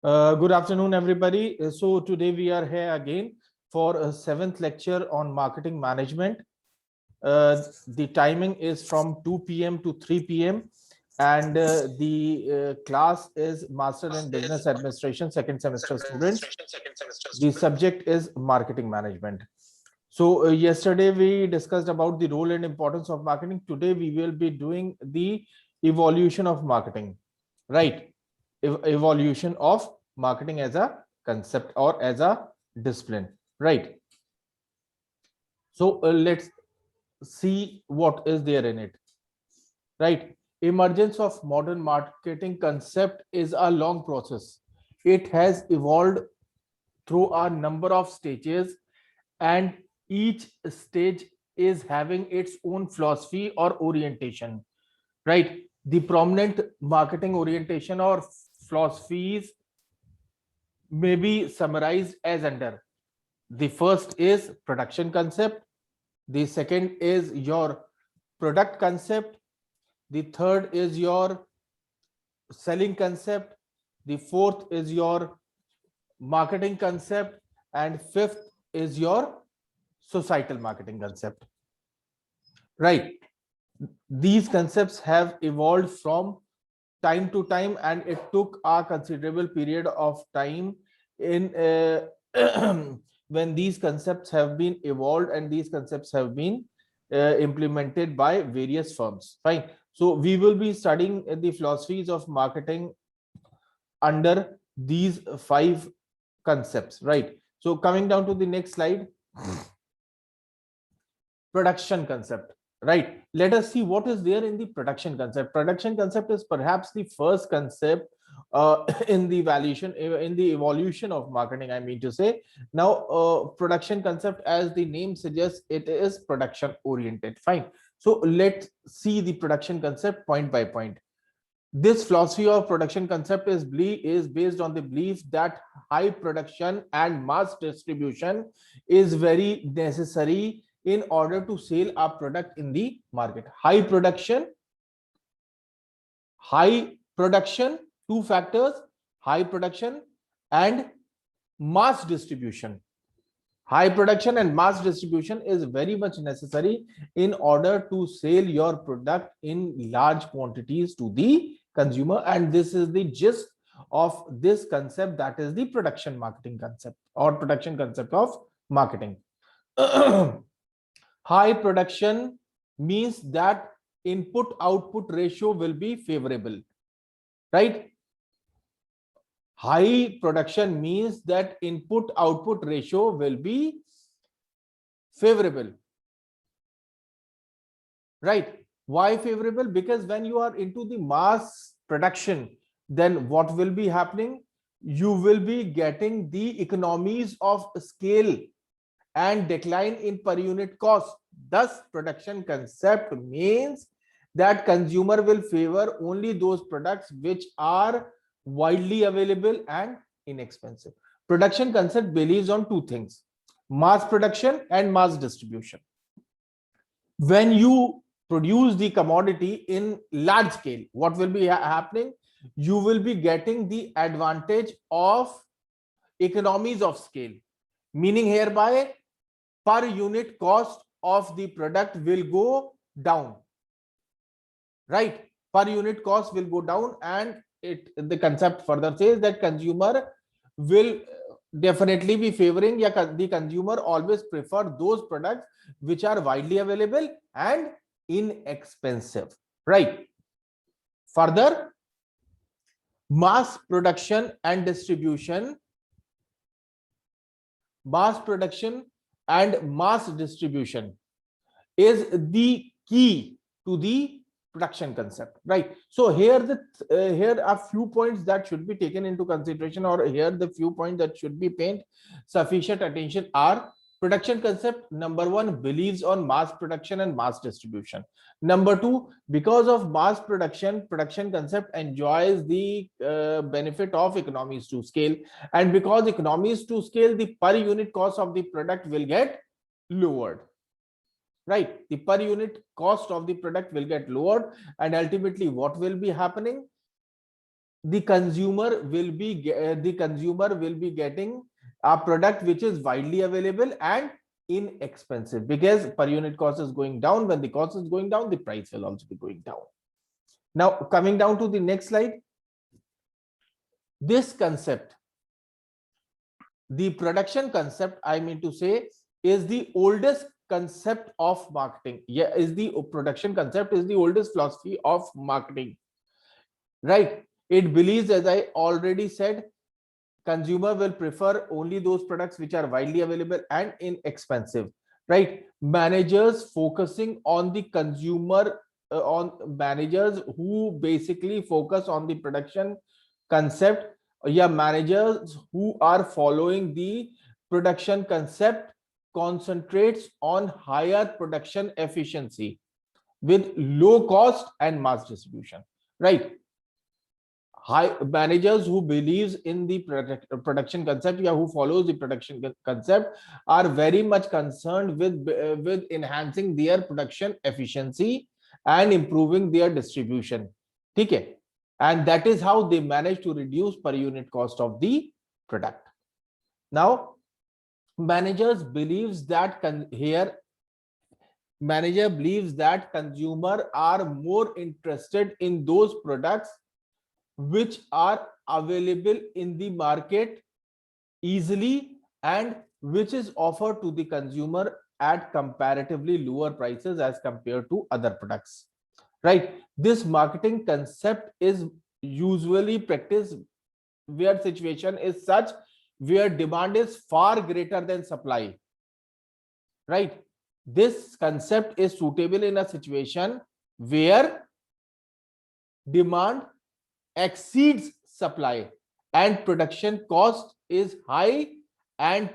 Good afternoon, everybody. So today we are here again for a seventh lecture on marketing management. The timing is from 2 p.m. to 3 p.m. and the class is Master in Business Administration, second semester students. The subject is marketing management. So yesterday we discussed about the role and importance of marketing. Today we will be doing the evolution of marketing, right? Evolution of marketing as a concept or as a discipline, right? So let's see what is there in it, right? Emergence of modern marketing concept is a long process. It has evolved through a number of stages, and each stage is having its own philosophy or orientation, right? The prominent marketing orientation or philosophies may be summarized as under: the first is production concept, the second is your product concept, the third is your selling concept, the fourth is your marketing concept, and fifth is your societal marketing concept, right? These concepts have evolved from time to time, and it took a considerable period of time in when these concepts have been evolved and these concepts have been implemented by various firms. Fine. So we will be studying the philosophies of marketing under these five concepts, right? So coming down to the next slide, production concept, right? Let us see what is there in the production concept. Production concept is perhaps the first concept in the evolution of marketing, I mean to say. Now production concept, as the name suggests, it is production oriented. Fine. So let's see the production concept point by point. This philosophy of production concept is based on the belief that high production and mass distribution is very necessary in order to sell a product in the market. High production, two factors: high production and mass distribution. High production and mass distribution is very much necessary in order to sell your product in large quantities to the consumer, and this is the gist of this concept, that is the production marketing concept or production concept of marketing. High production means that input output ratio will be favorable, right? High production means that input output ratio will be favorable, right? Why favorable? Because when you are into the mass production, then what will be happening? You will be getting the economies of scale and decline in per unit cost. Thus, production concept means that consumer will favor only those products which are widely available and inexpensive. Production concept believes on two things: mass production and mass distribution. When you produce the commodity in large scale, what will be happening? You will be getting the advantage of economies of scale, meaning hereby per unit cost of the product will go down, right? Per unit cost will go down, and the concept further says that consumer will definitely be favoring, the consumer always prefer those products which are widely available and inexpensive, right? Further, mass production and distribution is the key to the production concept, right? So here here are few points that should be taken into consideration, or here the few points that should be paid sufficient attention are: production concept, number one, believes on mass production and mass distribution. Number two, because of mass production concept enjoys the benefit of economies to scale, and because economies to scale, the per unit cost of the product will get lowered, right? The per unit cost of the product will get lowered, and ultimately what will be happening? the consumer will be getting a product which is widely available and inexpensive, because per unit cost is going down. When the cost is going down, the price will also be going down. Now coming down to the next slide, this concept, the production concept, I mean to say, is the oldest concept of marketing. Yeah, is the production concept is the oldest philosophy of marketing, right? It believes, as I already said, consumer will prefer only those products which are widely available and inexpensive, right? Managers focusing on the consumer, on managers who basically focus on the production concept, yeah, managers who are following the production concept concentrates on higher production efficiency with low cost and mass distribution, right? High managers who believes in the production concept, yeah, who follows the production concept, are very much concerned with enhancing their production efficiency and improving their distribution. Okay, and that is how they manage to reduce per unit cost of the product. Now managers believes that manager believes that consumer are more interested in those products which are available in the market easily and which is offered to the consumer at comparatively lower prices as compared to other products, right? This marketing concept is usually practiced where situation is such where demand is far greater than supply, right? This concept is suitable in a situation where demand exceeds supply and production cost is high and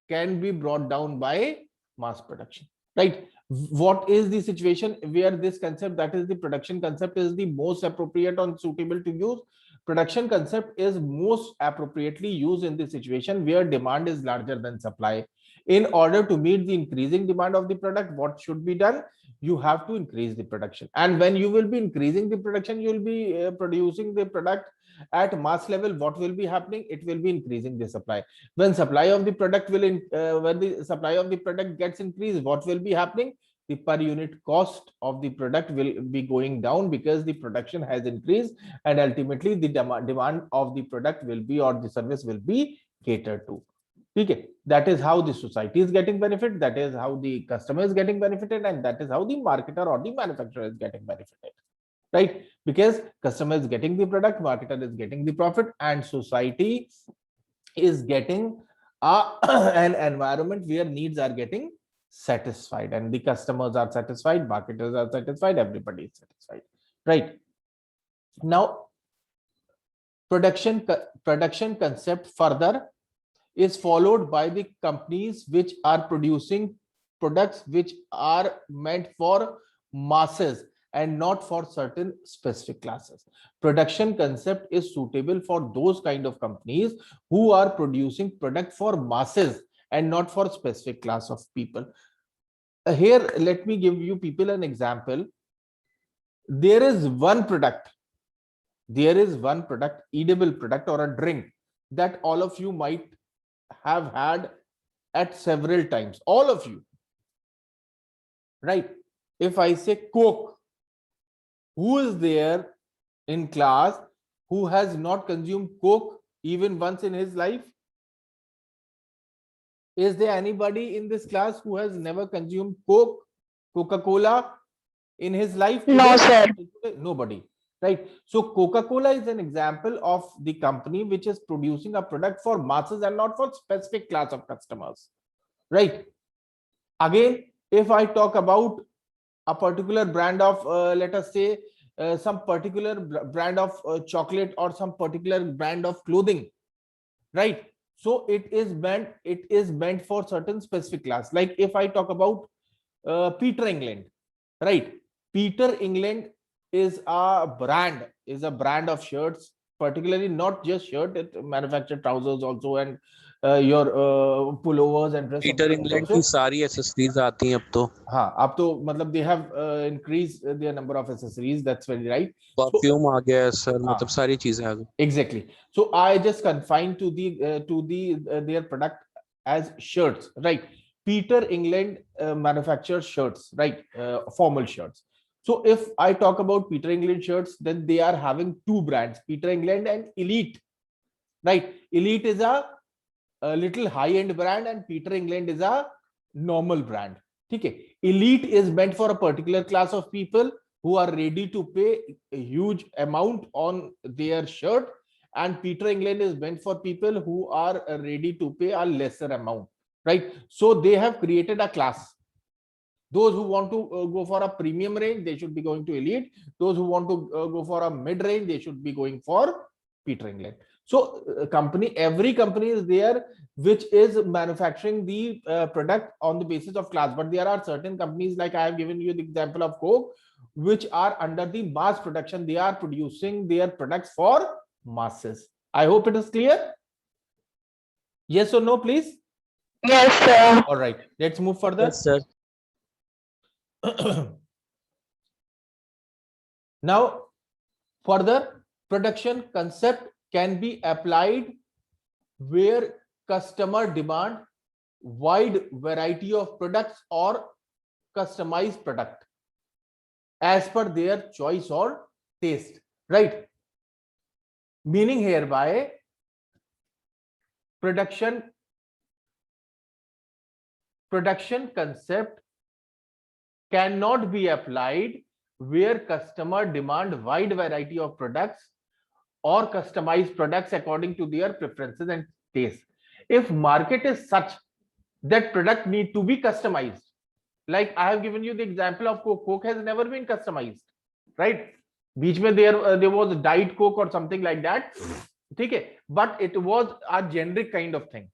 can be brought down by mass production, right? What is the situation where this concept, that is the production concept, is the most appropriate or suitable to use? Production concept is most appropriately used in the situation where demand is larger than supply. In order to meet the increasing demand of the product, what should be done? You have to increase the production, and when you will be increasing the production, you will be producing the product at mass level. What will be happening? It will be increasing the supply. When supply of the product when the supply of the product gets increased, what will be happening? The per unit cost of the product will be going down because the production has increased, and ultimately the demand of the product will be, or the service will be catered to. Okay, that is how the society is getting benefit, that is how the customer is getting benefited, and that is how the marketer or the manufacturer is getting benefited, right? Because customer is getting the product, marketer is getting the profit, and society is getting an environment where needs are getting satisfied, and the customers are satisfied, marketers are satisfied, everybody is satisfied, right? Now production concept further is followed by the companies which are producing products which are meant for masses and not for certain specific classes. Production concept is suitable for those kind of companies who are producing product for masses and not for specific class of people. Here let me give you people an example. There is one product, edible product or a drink, that all of you might have had at several times, all of you, right? If I say Coke, who is there in class who has not consumed Coke even once in his life? Is there anybody in this class who has never consumed Coke, Coca-Cola in his life? No, sir. Nobody, right? So Coca-Cola is an example of the company which is producing a product for masses and not for specific class of customers, right? Again, if I talk about a particular brand of let us say some particular brand of chocolate or some particular brand of clothing, right? So it is meant for certain specific class. Like if I talk about Peter England, right? Peter England is a brand of shirts, particularly not just shirt, it manufactured trousers also and your pullovers and dress Peter England की सारी accessories आती हैं अब तो. हाँ, अब तो मतलब they have increased their number of accessories. That's very right. So perfume आ गया है सर, हाँ, मतलब सारी चीजें आ गई. exactly. So I just confined to the their product as shirts, right? Peter England manufactures shirts, right? Formal shirts. So if I talk about Peter England shirts, then they are having two brands, Peter England and Elite, right? Elite is a little high-end brand and Peter England is a normal brand. Okay, Elite is meant for a particular class of people who are ready to pay a huge amount on their shirt, and Peter England is meant for people who are ready to pay a lesser amount, right? So they have created a class. Those who want to go for a premium range, they should be going to Elite. Those who want to go for a mid range, they should be going for Peter England. So every company is there which is manufacturing the product on the basis of class, but there are certain companies, like I have given you the example of Coke, which are under the mass production. They are producing their products for masses. I hope it is clear. Yes or no, please? Yes, sir. All right, let's move further. Yes, sir. Now, further, production concept can be applied where customer demand wide variety of products or customized product as per their choice or taste, right? Meaning hereby production concept cannot be applied where customer demand wide variety of products or customized products according to their preferences and taste. If market is such that product need to be customized, like I have given you the example of Coke. Coke has never been customized, right? Beach mein there was Diet Coke or something like that, okay, but it was a generic kind of thing.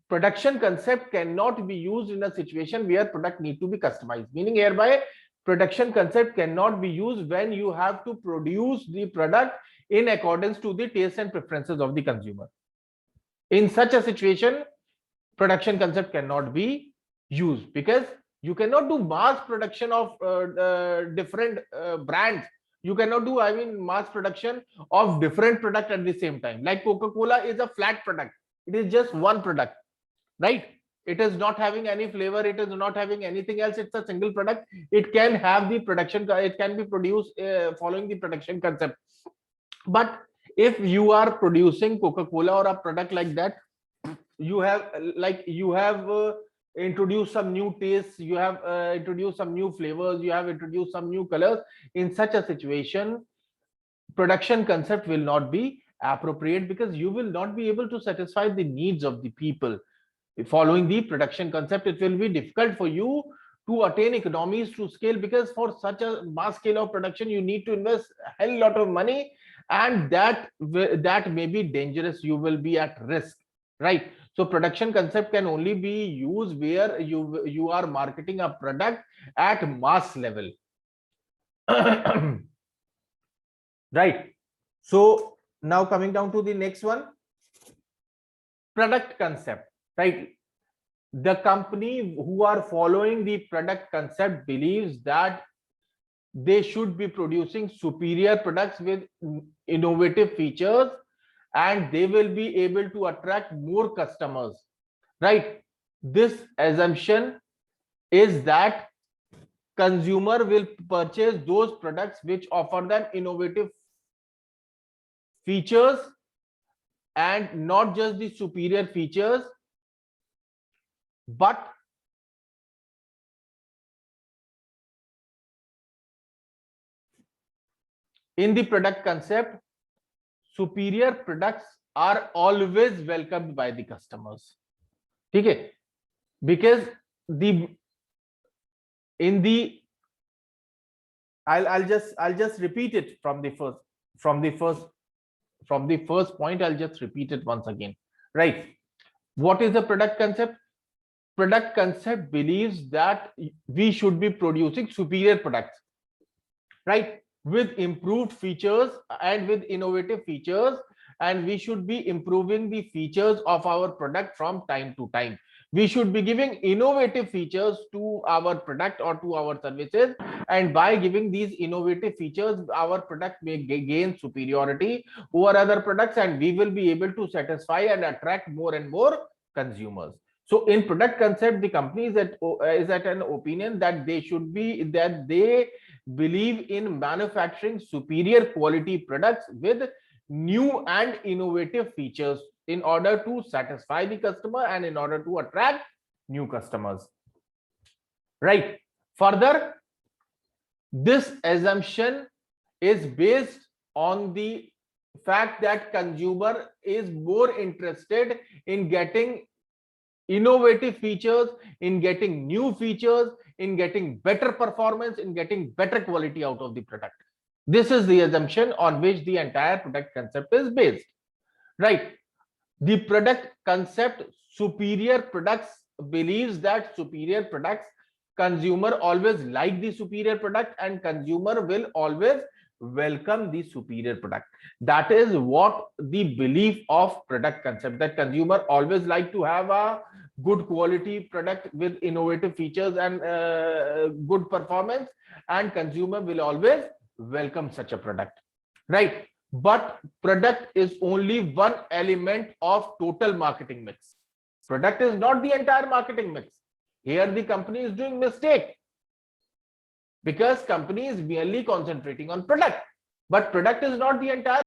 Production concept cannot be used in a situation where product need to be customized, meaning hereby production concept cannot be used when you have to produce the product in accordance to the taste and preferences of the consumer. In such a situation, production concept cannot be used, because you cannot do mass production of different brands. You cannot do, I mean, mass production of different product at the same time. Like Coca-Cola is a flat product. It is just one product, right? It is not having any flavor. It is not having anything else. It's a single product. It can have the production. It can be produced following the production concept. But if you are producing Coca-Cola or a product like that, you have introduced some new tastes, you have introduced some new flavors, you have introduced some new colors. In such a situation, production concept will not be appropriate, because you will not be able to satisfy the needs of the people. Following the production concept, it will be difficult for you to attain economies to scale, because for such a mass scale of production you need to invest a hell lot of money, and that may be dangerous. You will be at risk, right? So production concept can only be used where you are marketing a product at mass level. Right? So now coming down to the next one, product concept, right? The company who are following the product concept believes that they should be producing superior products with innovative features, and they will be able to attract more customers, right? This assumption is that consumer will purchase those products which offer them innovative features, and not just the superior features, but in the product concept, superior products are always welcomed by the customers. Okay, because I'll just repeat it from the first point. I'll just repeat it once again, right? What is the product concept? Product concept believes that we should be producing superior products, right, with improved features and with innovative features, and we should be improving the features of our product from time to time. We should be giving innovative features to our product or to our services, and by giving these innovative features, our product may gain superiority over other products, and we will be able to satisfy and attract more and more consumers. So in product concept, the company is at an opinion that they believe in manufacturing superior quality products with new and innovative features in order to satisfy the customer and in order to attract new customers. Right. Further, this assumption is based on the fact that consumer is more interested in getting innovative features, in getting new features, in getting better performance, in getting better quality out of the product. This is the assumption on which the entire product concept is based. Right. The product concept superior products believes that superior products, consumer always like the superior product and consumer will always welcome the superior product. That is what the belief of product concept, that consumer always like to have a good quality product with innovative features and good performance, and consumer will always welcome such a product. Right. But product is only one element of total marketing mix. Product is not the entire marketing mix. Here the company is doing mistake, because company is merely concentrating on product, but product is not the entire